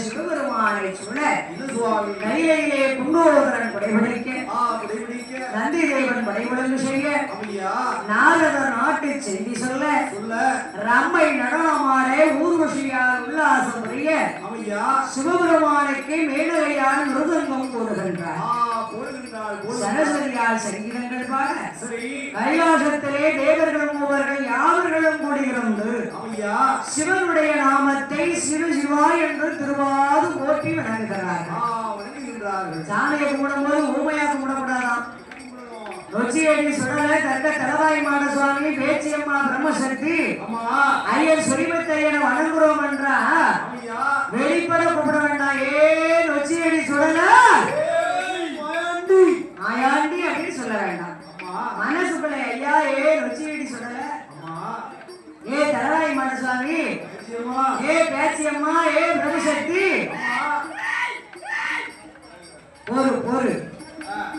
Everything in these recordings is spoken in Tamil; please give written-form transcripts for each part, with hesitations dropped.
சிவபெருமானை சொல்ல கையிலே குண்டோதரன் படைபிடிக்க நந்தி தேவன் படைபொழுது செய்ய நாரதர் நாட்டு செய்தி சொல்ல ரம்மை நடனமாறே ஊர்வசியால் உல்லாசம் புரிய சிவபெருமானுக்கு மேலவையான மிருதங்கம் போடுகின்றார். சரஸ்வதியால் சங்கீதங்கள் பாட கைலாசத்திலே தேவர்கள் மூவர்கள் யாவர்களும் கூடுகிறது. சிவனுடைய நாமத்தை சிவ சிவா என்று திருவாது போற்றி வணங்குகிறார்கள். சாமியை கும்பிடும்போது ஊமையா கும்பிடக்கூடாதாம். நொச்சியடி சுடல தக்க தலவாய்மான சுவாமி பேச்சியம்மா பிரம்மசக்தி ஐயர் சொரிமத்தையனை வணங்குறோம் என்றா வெளிப்பட கூப்பிட வேண்டாம். நொச்சியடி சுடல ஆயாண்டி அப்படின்னு சொல்ல வேண்டாம். மனசுக்குள்ள ஐயா நொச்சியடி சுடல தலவாய்மான சுவாமி பேச்சியம்மா பிரம்மசக்தி போரு போரு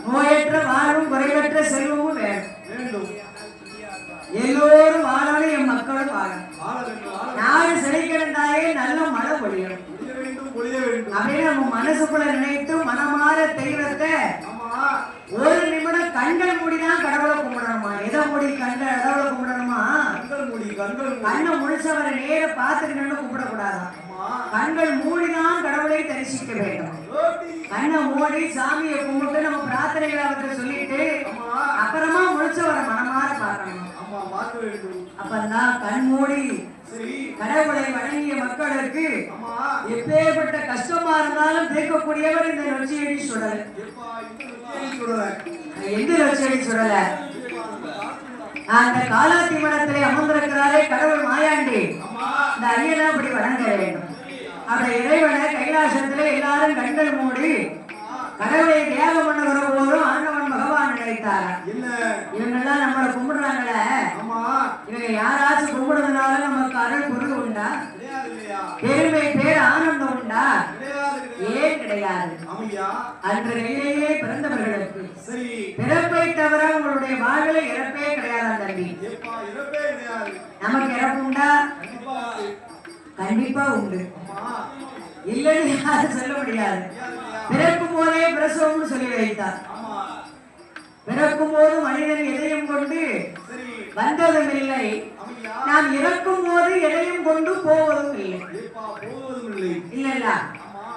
நோயற்ற வாழும் குறைவற்ற செல்வமும் வேண்டும். எல்லோரும் வாழணும், என் மக்களும் வாழணும். நாடு செழிக்கிறதாயே நல்ல மழை பொழியணும் அப்படின்னு நம்ம மனசுக்குள்ள நினைத்து மனமாற தெய்வத்தை ஒரு நிமிடம் கண்கள் மூடிதான் கடவுளை கும்பிடணுமா? எதை மூடி கண்கள் கடவுளை கும்பிடணுமா? கண்ணை முடிச்சவரை நேர பார்த்துக்கணும்னு கும்பிடக்கூடாதான். கண்கள் மூடிதான் கடவுளை தரிசிக்க வேண்டும். கண்ணை மூடி சாமியை கும்பிட்டு நம்ம பிரார்த்தனைகளை அவற்றை சொல்லிட்டு அப்புறமா முடிச்சவரை மனமாற பார்க்கணும். அப்பதான் கண் மூடி கடவுளை வணங்கிய மக்களுக்கு எப்பேற்பட்ட கஷ்டமா இருந்தாலும் தீர்க்கக்கூடியவர் இந்த நொச்சியடி சுடல். எந்த நொச்சியடி சுடல அந்த காலாத்தி மடத்திலே அமர்ந்திருக்கிறாரே கடவுள் மாயாண்டி, இந்த ஐயனா அப்படி வணங்க வேண்டும். அவருடைய இறைவனை கைலாசத்திலே எல்லாரும் கண்கள் மூடி கடவுளை தியாகம் பண்ண வர போதும் ஆண்டவன் பகவான் நினைத்தாரா? இவங்கெல்லாம் நம்மளை கும்பிடுறாங்களே, இவங்க யாராச்சும் கும்பிடுறதுனால நமக்கு அருள் பொருள் உண்டா? பெருமை பேர் ஆனந்தம் உண்டா? ஏன் கிடையாது. அன்று நிலையிலேயே பிறந்தவர்களுக்கு பிறப்பை தவிர உங்களுடைய வாழ்வில் இறப்பே கிடையாது. தம்பி நமக்கு இறப்பு உண்டா? கண்டிப்பா உண்டு. இல்லைன்னு யாரும் சொல்ல முடியாது. பிறக்கும் போதே பிரசவம்னு சொல்லி வைத்தார். பிறக்கும் போது மனிதன் எதையும் கொண்டு வந்ததும் இல்லை, நாம் இறக்கும் போது எதையும் கொண்டு போவதும் இல்லை. இல்ல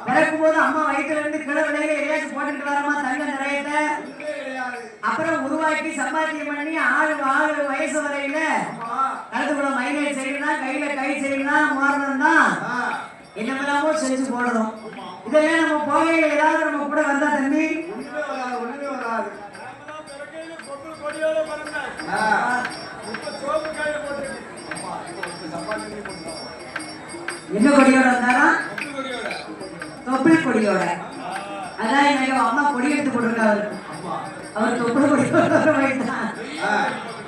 பிறக்கும் போது அம்மா வயிற்றுல இருந்து கிழவிலையில எதையாச்சும் போட்டுட்டு வரமா தங்க நிறையத்தை அப்புறம் உருவாக்கி சம்பாத்தியம் பண்ணி ஆளு வயசு வரையில கழுத்துக்குள்ள மைனேஜ் செய்யணும், கையில கை செய்யணும், மாறணும் தான் என்னமெல்லாமோ செஞ்சு போடணும். இதெல்லாம் நம்ம போகையில ஏதாவது நம்ம கூட வந்தா தம்பி என்ன கொடியோட வந்தாரா? தொப்புள் கொடியோட. அதான் எனக்கு அம்மா கொடி எடுத்து போட்டிருக்காரு. அவர் தொப்புள் கொடியோட வைத்தான்.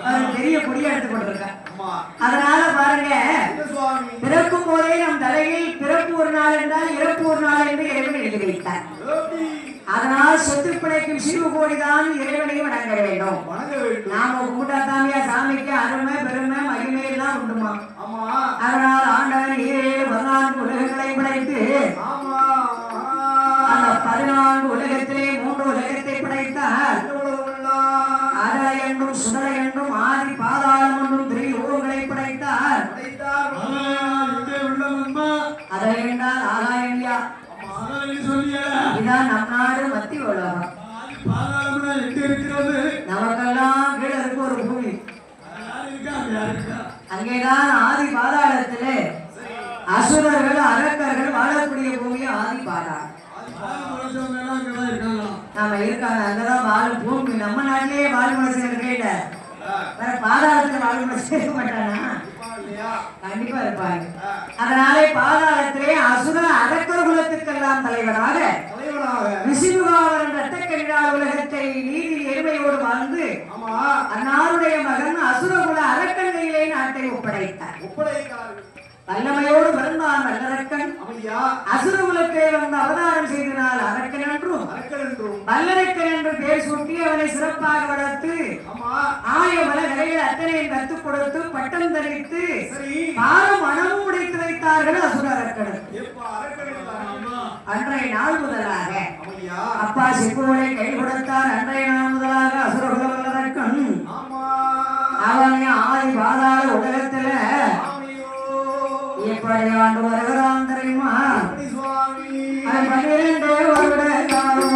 அவர் பெரிய கொடியை எடுத்து போட்டிருக்கார். அதனால பாருங்க, பிறக்கும் போதே நம் தலையில் பிறப்பு ஒரு நாள் என்றால் இறப்பு ஒரு நாள் என்று இறைவன் எழுதி வைத்தார். அதனால் சொத்து பிழைக்கும் சீவகோடிதான் இறைவனையும் வணங்க வேண்டும். நாம கும்பிட்டாத்தாமியா சாமிக்கு அருமை பெருமை மகிமை எல்லாம் உண்டுமா? அதனால் ஆண்டவன் 14 உலகங்களை படைத்து அந்த 14 உலகத்திலே 3 உலகத்தை படைத்தார். அதலை என்றும் சுடலை என்றும் ஆதி பாதாளம் என்றும் திரியோகங்களை படைத்தார். அதலை என்றால் ஆகாயம்யா. இதான் நம் நாடு மத்திய உலகம். நமக்கெல்லாம் கீழே இருக்கு ஒரு பூமி. அங்கேதான் ஆதி பாதாளத்திலே அசுரர்கள் அரக்கர்கள் வாழக்கூடிய பூமி ஆதி பாதாளம். நாம இருக்காங்க அங்கதான் வாழும் பூமி. நம்ம நாட்டிலேயே வாழும் மனுஷன் கேட்ட வேற பாதாளத்துல வாழும் மனுஷன் இருக்க மாட்டானா? கண்டிப்பா இருப்பாங்க. அதனாலே பாதாளத்திலே அசுர அரக்கர் குலத்துக்கெல்லாம் தலைவராக ரிஷிமுகாவரன் ரத்தக்கணிடால் உலகத்தை நீதி எருமையோடு வாழ்ந்து அன்னாருடைய மகன் அசுரகுல அரக்கண்டையிலே நாட்டை ஒப்படைத்தார். வல்லமையோடு பிறந்தான் வல்லரக்கன். அசுரகுலத்தை வந்து அவதாரம் செய்தனால் அரக்கன் என்றும் வல்லரக்கன் என்று பெயர் சூட்டி அவனை சிறப்பாக வளர்த்து ஆயமல கலைகள் அத்தனை கற்றுக் கொடுத்து பட்டம் தரித்து பாரம் மனமும் உடைத்து வைத்தார்கள் அசுர அரக்கன். அன்றைய நாள் முதலாக அப்பா சிக்குவனை கை கொடுத்தார். அன்றைய நாள் முதலாக அசுரகுல வல்லரக்கன் அவனை ஆதி பாதாள உலகத்துல எப்படி ஆண்டு வருகிறான் தெரியுமா? 12 வருட காலம்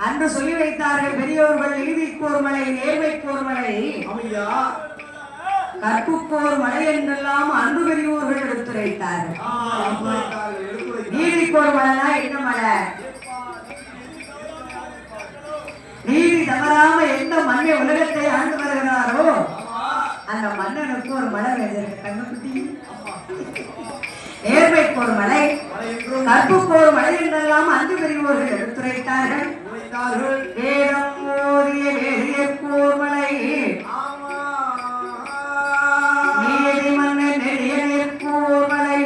அன்று சொல்லி வைத்தார்கள் பெரியோர்கள். நீதிக்கோர் மலை, நேர்மைக்கோர் மலை, கற்புக்கோர் மலை என்றெல்லாம் அன்பு பெரியோர்கள் எடுத்துரைத்தார்கள். நீதிக்கோர் மலைனா என்ன மலை? நீதி தவறாம எந்த மன்னிய உலகத்தை ஆண்டு வருகிறாரோ அந்த மன்னனுக்கு ஒரு மலை கண்ணுக்குட்டி. நேர்மைக்கோர் மலை, கற்புக்கோர் மலை என்றெல்லாம் அன்பு பெரியோர்கள் எடுத்துரைத்தார்கள். வேதம் ஓதிய வேதியக்கோர் மலை, நீதி மன்னன் நெறியக்கோர் மலை,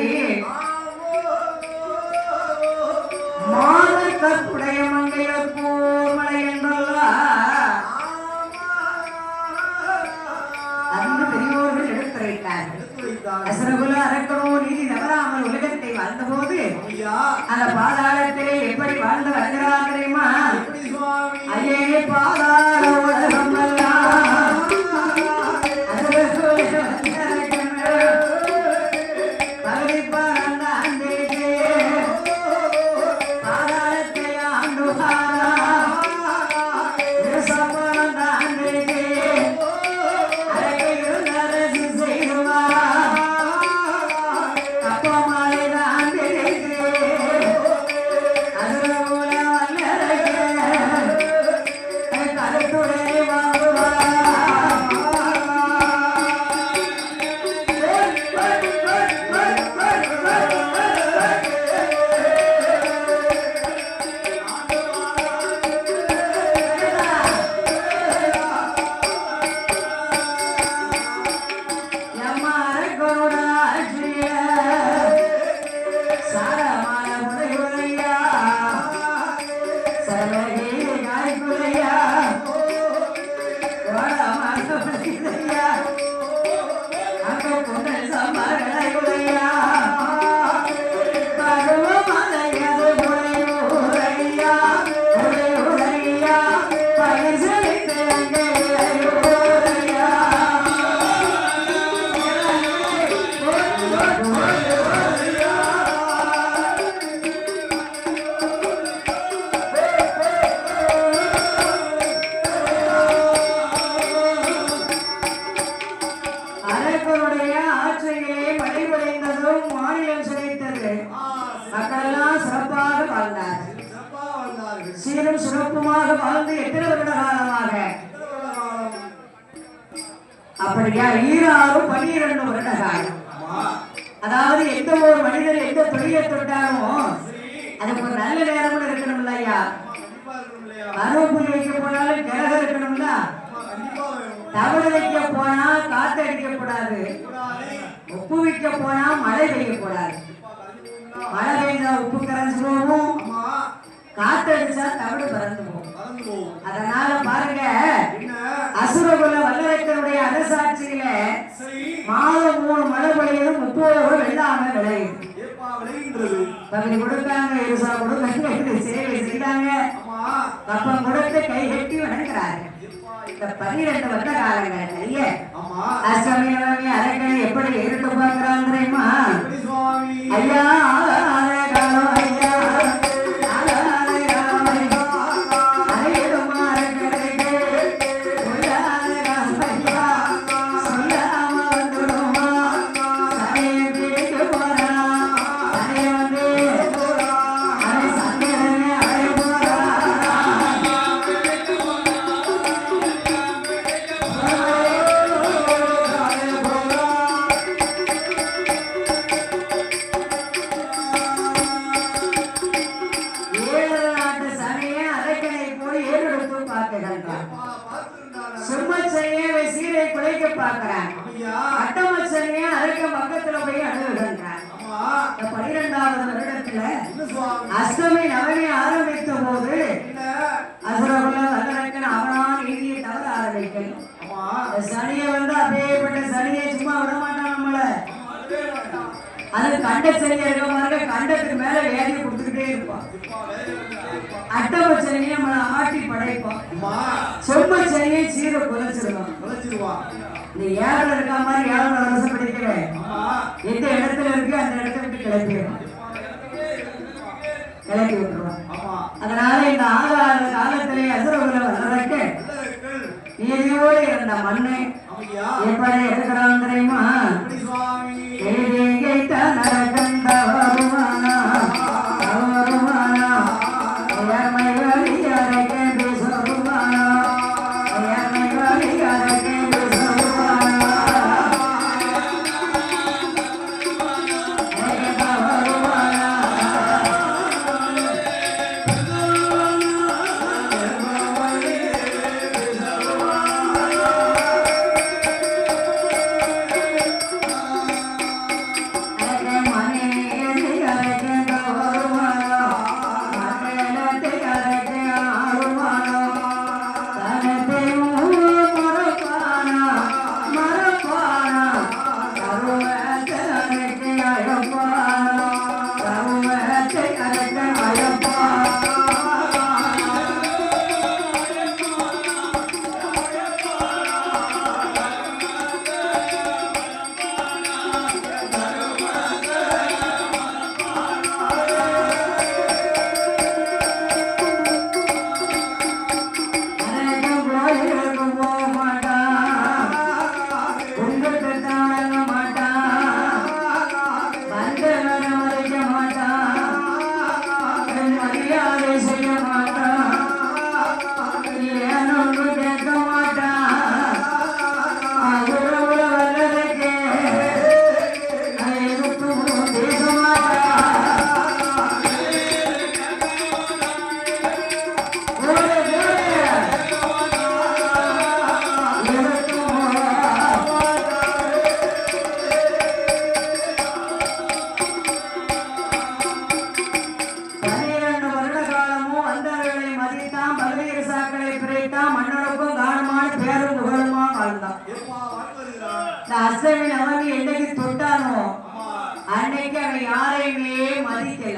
மாதர் கற்புடைய மங்கையக்கோர் மலை என்றெல்லாம் அன்பு பெரியோர்கள் எடுத்துரைத்தார்கள். அசுரகுல அரக்கனோ நீதி தவறாமல் உலகத்தை வாழ்ந்தபோது அந்த பாதாளத்திலே எப்படி வாழ்ந்து வருகிறார் தெரியுமா? ஐயே பாதாள உலகம் சீரும் சிறப்புமாக வாழ்ந்து எத்தனை வருட காலமாக? அப்படியா? 12 வருட காலம். அதாவது எந்த ஒரு மனிதர் எந்த தொழிலை தொட்டாலும் அதுக்கு ஒரு நல்ல நேரம் இருக்கணும் இல்லையா? அருவப்புள்ளி வைக்க போனாலும் கிரகம் இருக்கணும்ல. தவறு வைக்க போனா காத்து அடிக்கக்கூடாது, உப்பு வைக்க போனா மழை பெய்யக்கூடாது. மழை பெய்தா உப்பு கரைஞ்சு போகும், காத்தடிச்சா தவிடு பறந்து போகும். அதனால பாருங்க, அசுரகுல வல்லரக்கனுடைய அரசாட்சியில மாதம் 3 மழை பொழியதும் 30 வெள்ளாமை விளையுது. பகுதி கொடுத்தாங்க, இருசா கொடுத்தாங்க, சேவை செய்தாங்க, கப்பம் கொடுத்து கை கட்டி வணங்குறாங்க. இந்த 12 வருட காலங்கள்லயே அஷ்டமி நவமி அரக்கனை எப்படி இருந்து பார்க்கிறான் தெரியுமா? ஐயா காலம் ஐயா அஷ்டமி நவமி ஆரம்பித்த போது அசுரகுல வல்லரக்கன் அவனா நீதியை தவற ஆரம்பிக்கணும். சனியை வந்து அப்பேற்பட்ட சனியை சும்மா விட மாட்டான் நம்மள. அது கண்ட சனியா இருக்க மாதிரி கண்டத்துக்கு மேல வேலையை கொடுத்துக்கிட்டே இருப்பான். அட்டம சனியை நம்மளை ஆட்டி படைப்பான். சொம்ம சனியை சீர குலைச்சிருவான். நீ ஏழை இருக்க மாதிரி 7 வருஷம் படிக்கிறேன், எந்த இடத்துல இருக்கு அந்த இடத்த விட்டு கிளப்பி விட்டுருவான். அதனால இந்த 6 காலத்திலே அசுரகுல வல்லரக்கன் நீதியோடு இருந்த மண்ணை எப்படி இருக்கிறான் தெரியுமா? அஷ்டமி நவமி என்னைக்கு தொட்டானோ அன்னைக்கு அவன் யாரையுமே மதிக்கல.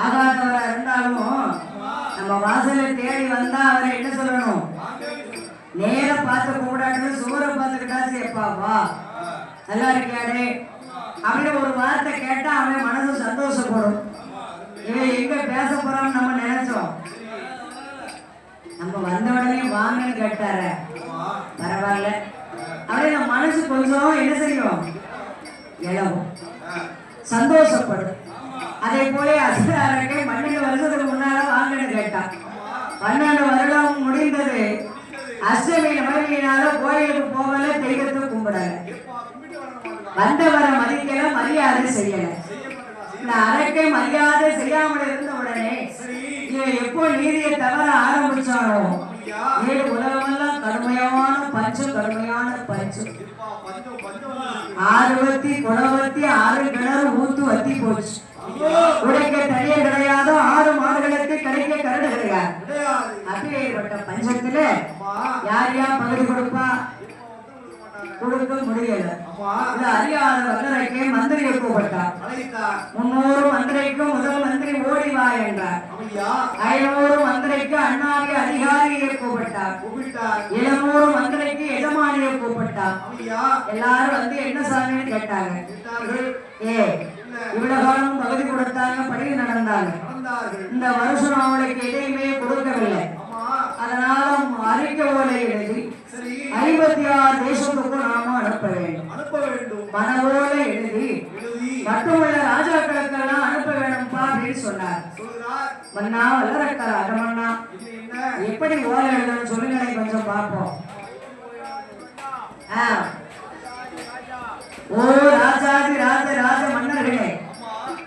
ஆகாதவரா இருந்தாலும் நம்ம வாசல தேடி வந்தா அவரை என்ன சொல்லணும்? நேர பார்த்து கூடாது, சுவரை பார்த்துக்கிட்டாச்சு எப்பா வா நல்லா இருக்காடே அப்படின்னு ஒரு வார்த்தை கேட்டா அவன் மனசு சந்தோஷப்படும். இவன் எங்க பேச போறான்னு நம்ம நினைச்சோம். நம்ம வந்த உடனே வாங்கன்னு கேட்டார பரவாயில்ல அப்படியே நம்ம மனசு கொஞ்சம் என்ன செய்யும்? இளவும் சந்தோஷப்படும். அதே போல அசுரக்கை 12 வருஷத்துக்கு முன்னால வாங்கன்னு கேட்டான். 12 வருடம் முடிந்தது. அஷ்டமி நவமியினால கோயிலுக்கு போகல, தெய்வத்தை கும்பிடல, வந்தவரை மதிக்கல, மரியாதை செய்யல. இந்த அரக்கை மரியாதை செய்யாமல் இருந்த உடனே இவன் எப்போ நீதியை தவற ஆரம்பிச்சானோ 7 உலகமெல்லாம் கடுமையான பஞ்சம், கடுமையான பஞ்சம். 6 வத்தி குளவத்தி 6 கிணறு ஊத்து வத்தி போச்சு. உடைக்க தனியே கிடையாது, 6 மாடுகளுக்கு கிடைக்க கரடு கிடையாது. அப்பேற்பட்ட பஞ்சத்துல யார் யார் பகுதி கொடுப்பா? கொடுக்க முடியல. இது அறியாத வந்தரைக்கு மந்திரியை கூப்பிட்டார். 300 மந்திரிக்கு முதல் மந்திரி ஓடி வா என்றார். 500 மந்திரிக்கு அண்ணாவி அதிகாரியை கூப்பிட்டார். 700 மந்திரிக்கு எஜமானியை கூப்பிட்டார். எல்லாரும் வந்து என்ன சாமின்னு கேட்டாங்க. இவ்வளவு காலம் பகுதி கொடுத்தாங்க, படி நடந்தாங்க. இந்த வருஷம் அவங்களுக்கு எதையுமே கொடுக்கவில்லை. அதனால அறிக்கை ஓலை எழுதி 56 தேசத்துக்கும் நாம அனுப்ப வேண்டும். மனவோலை எழுதி மட்டுமல்ல ராஜாக்களுக்கெல்லாம் அனுப்ப வேணும்பா அப்படின்னு சொன்னார். மன்னா வல்லரக்கர் அடமன்னா எப்படி ஓலை எழுதணும் சொல்லுங்க, கொஞ்சம் பார்ப்போம். ஓ ராஜாதி ராஜ ராஜ மன்னர்களே,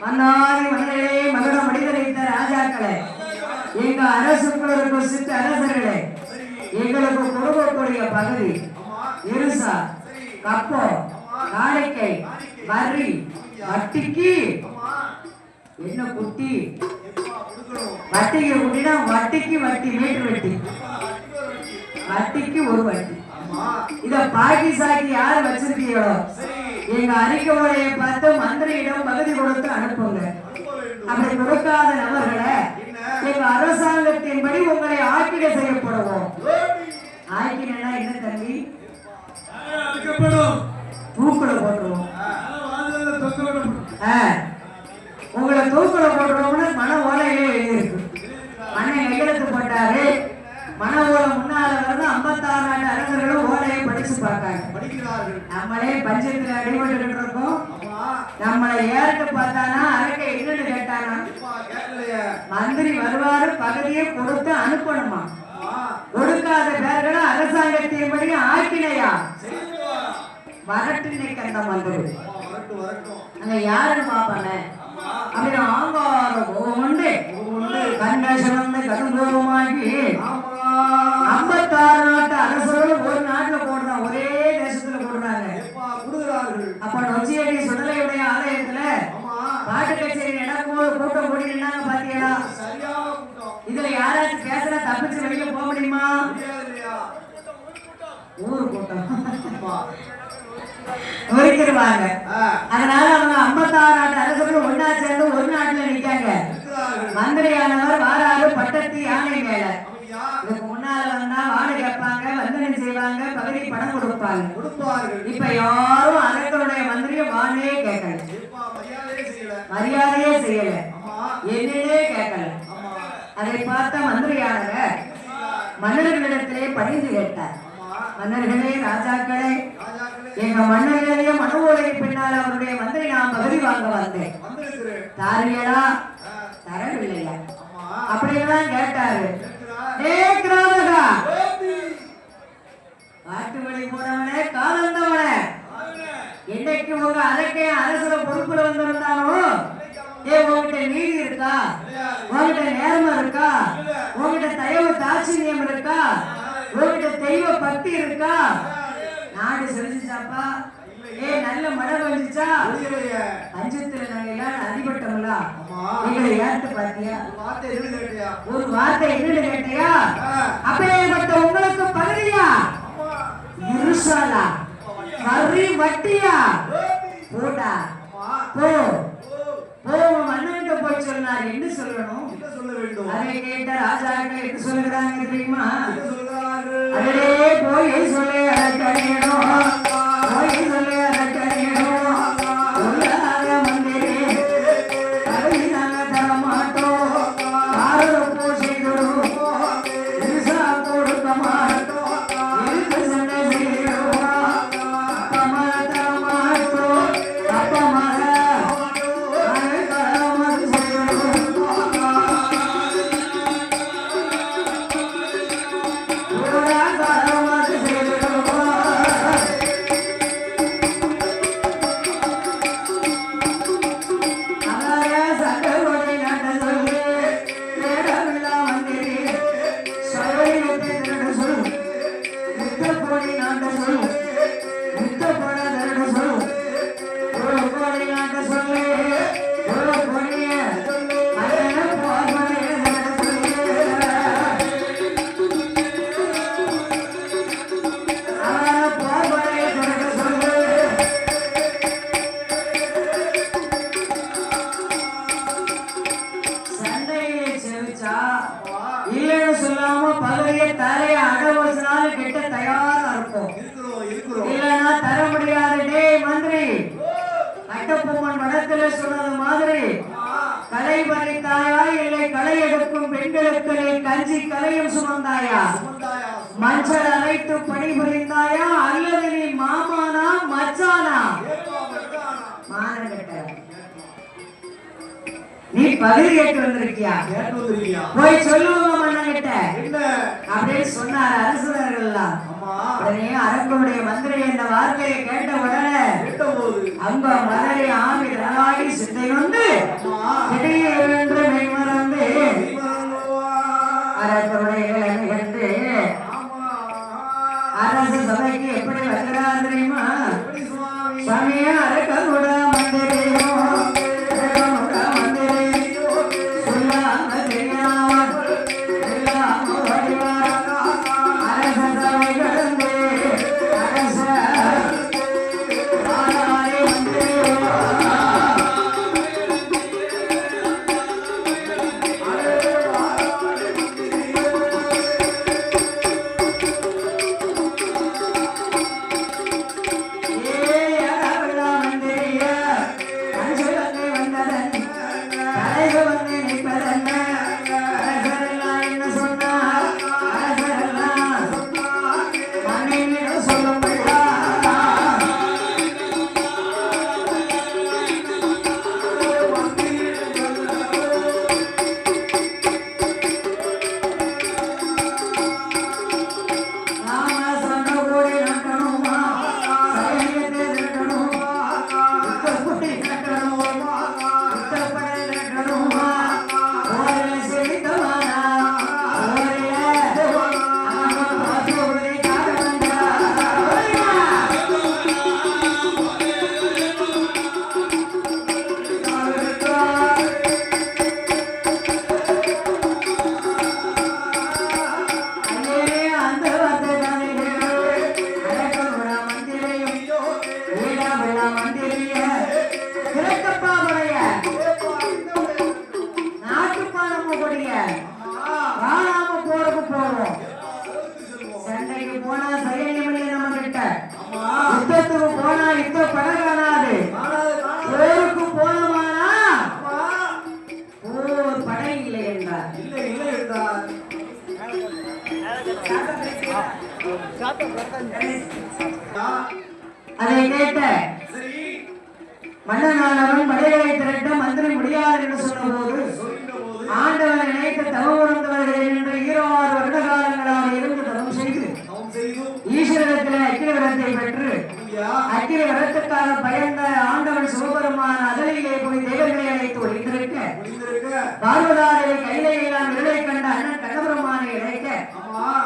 மன்னாதி மன்னர்களே, மகட மனிதரைத்த ராஜாக்களே, எங்க அரசுக்குள்ள சித்த அரசர்களே, எங்களுக்கு கொடுக்கக்கூடிய பகுதி இருசா கப்போ காணிக்கை வரி வட்டிக்கு என்ன குட்டி வட்டிக்கு குட்டினா வட்டிக்கு வட்டி மீட்டர் வட்டி வட்டிக்கு ஒரு வட்டி. இத பாக்கி சாக்கி யாரு வச்சிருக்கீங்களோ எங்க அறிக்கை உரையை பார்த்து மந்திரியிடம் பகுதி கொடுத்து அனுப்புங்க. அப்படி கொடுக்காத நபர்களை எங்க அரசாங்கத்தின்படி உங்களை ஆக்கிட செய்யப்படுவோம். ஆக்கினா என்ன தம்பி? தூக்குல போட்டுருவோம். உங்களை தூக்குல போட்டுருவோம்னு மன ஓலையிலே எழுதியிருக்கு. மண்ணை கையெழுத்து போட்டாரு. மன ஓலை முன்னால வந்து 56 நாட்டு அரசர்களும் ஓலையை படிச்சு பார்க்காங்க. நம்மளே பஞ்சத்துல அடிபட்டு இருக்கோம். நம்மளை ஏறிட்டு பார்த்தானா அரக்கை என்னன்னு கேட்டானா மந்திரி வருவாரு, பகுதியை கொடுத்து அனுப்பணுமா. கொடுக்காத பேர்களை அரசாங்கத்தின்படி ஆக்கினையா வரட்டு. இன்னைக்கு அந்த மந்திரி அங்க யாருன்னு பாப்பாங்க அப்படின்னு ஆங்காரம் உண்டு கண்டசனம்னு கடுங்கோபமாக்கி 56 நாட்டு அரசர்களும் ஒரு நாட்டுல போடுறாங்க, ஒரே தேசத்துல போடுறாங்க. அப்ப நொச்சியடி சுடலையுடைய ஆலயத்துல பாட்டு கச்சேரி நடக்கும்போது கூட்டம் கூடி நின்னாங்க பாத்தீங்களா? இதுல யாராச்சும் பேசுறா தப்பிச்சு வெளியில போக முடியுமா? ஊரு கூட்டம் ஒதுக்கிடுவாங்க. அதனால அவங்க 56 நாட்டு அரசர்களும் ஒன்னா சேர்ந்து ஒரு நாட்டுல நிக்காங்க. மந்திரியானவர் வாராறு பட்டத்து யானை மேல. இதுக்கு முன்னால வந்தா வாடு கேட்பாங்க, வந்தனம் செய்வாங்க, பகுதி பணம் கொடுப்பாங்க. இப்ப யாரும் அரசருடைய மந்திரிய வானே கேட்கல, மரியாதையே செய்யல, என்னே கேட்கல. அதை பார்த்த மந்திரியானவர் மன்னர்களிடத்திலே பணிந்து கேட்டார். மன்னர்களே, ராஜாக்களே, எங்க மன்னர்களையே மனு ஓலைக்கு பின்னால் அவருடைய மந்திரி நான் பகுதி வாங்க வந்தேன், தாரியடா தரவில்லையா அப்படின்னுதான் கேட்டாரு. காட்டு வழி போனவனே, காலந்தவனே, என்னைக்கு உங்க அரக்கே அரசர பொறுப்புல வந்திருந்தானோ உங்ககிட்ட நீதி இருக்கா? உங்ககிட்ட நேர்மை இருக்கா? உங்ககிட்ட தயவு தாட்சியம் இருக்கா? உங்ககிட்ட தெய்வ பக்தி இருக்கா? நாடு செழிச்சாப்பா? நல்ல மழை வந்துச்சா? பஞ்சத்துல நாங்க எல்லாரும் அடிபட்டோம்ல, எங்களை ஏத்து பாத்தியா? ஒரு வார்த்தை என்னன்னு கேட்டியா? அப்பேற்பட்ட உங்களுக்கு பகுதியா இருசாலா வரி வட்டியா போடா போ போ மன்னன்கிட்ட போய் சொன்னார். என்ன சொல்லணும்? அதை கேட்ட ராஜாக்கள் என்ன சொல்லுகிறாங்க தெரியுமா? அதே போய் சொல்லு அடக்கணும், போய் சொல்லு அடக்கணும், சொல்லாத மந்திரி அதை நாங்க தர மாட்டோம், ஆரோப்போ செய்தோம், விசா கொடுக்க மாட்டோம், எதுக்கு சண்டை செய்யணும், அப்பமா தர மாட்டோம், அப்பமா கட்டபொம்மன் படத்துல சொன்னது மாதிரி களை பறித்தாயா இல்லை களை எடுக்கும் பெண்களுக்கு நீ கஞ்சி கலையும் சுமந்தாயா மஞ்சள் அரைத்து பணிபுரிந்தாயா அல்லது நீ மாமானா மச்சானா மானங்கட்ட நீ பகுதி கேட்டு வந்திருக்கியா போய் சொல்லுவாங்க மன்னங்கிட்ட அப்படின்னு சொன்னார் அரசர்கள்லாம். உடனே அரங்கனுடைய மந்திரி இந்த வார்த்தையை கேட்ட உடனே அங்க மதுரை ஆமி தனாடி சிந்தை வந்து திடீரென்று மெய்மறந்து அரசனுடைய கண்டு அரசு சபைக்கு எப்படி வருகிறார் தெரியுமா? சுவாமியா அரங்கனோட மந்திரியோ அதை கேட்ட மன்னனானவன் படைகளை திரட்ட மந்திரி முடியாது என்று சொன்னபோது ஆண்டவனை நினைத்து தவம் உணர்ந்தவர்கள் என்று 26 வருட காலங்களாக இருந்து தவம் செய்து ஈஸ்வரத்திலே அக்கினி வரத்தை பெற்று அக்கினி வரத்துக்காக பயந்த ஆண்டவன் சிவபெருமான் அதலிலே போய் தேவர்களை அழைத்து ஒழித்திருக்க பார்வதாரை கையிலே எல்லாம் இருளை கண்ட அண்ணன் கண்ணபெருமானை இழைக்க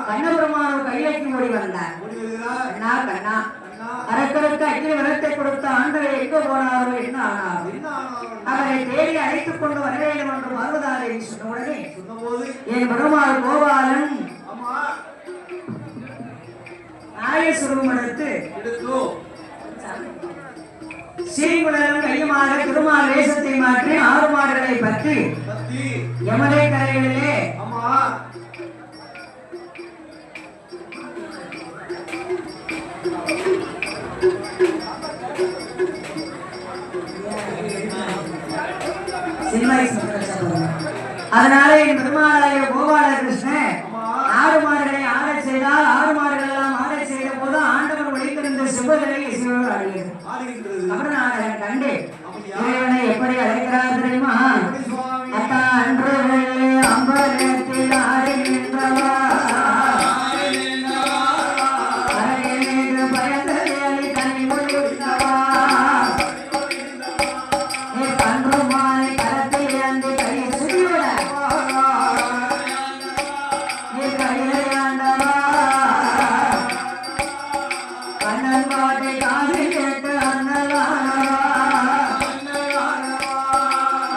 கண்ணபெருமான் கையிலைக்கு ஓடி வந்தார். கண்ணா கண்ணா அரக்கருக்கு அக்கினி வரத்தை கொடுத்த ஆண்டவரை எங்க போனாரோ என்ன ஆனாரோ அவரை தேடி அழைத்துக் கொண்டு வர வேண்டும் என்று பார்வதாரை சொன்ன உடனே என் பெருமாள் கோபாலன் நாயசுரம் எடுத்து சீங்குழலும் கையுமாக திருமால் வேஷத்தை மாற்றி 6 மாடுகளை பற்றி யமனை கரைகளிலே அதனால என் பெருமாளாய கோபாலகிருஷ்ணன் 6 மாடுகளை ஆடச் செய்தால் 6 மாடுகள் எல்லாம் ஆடச் செய்த போது ஆண்டவர் ஒழித்திருந்த சிவகலை சிவன் ஆடுகிறது. அப்புறம் கண்டு இறைவனை எப்படி அழைக்கிறார் தெரியுமா? அத்தா அன்று அம்பலத்தில் ஆடுகின்றவா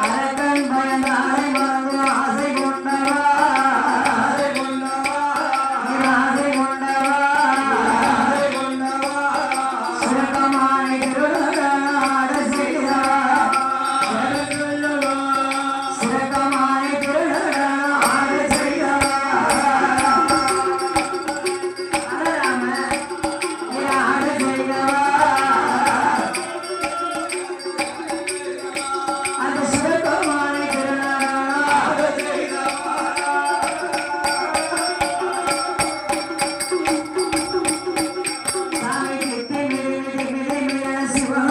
அரக்க சிவா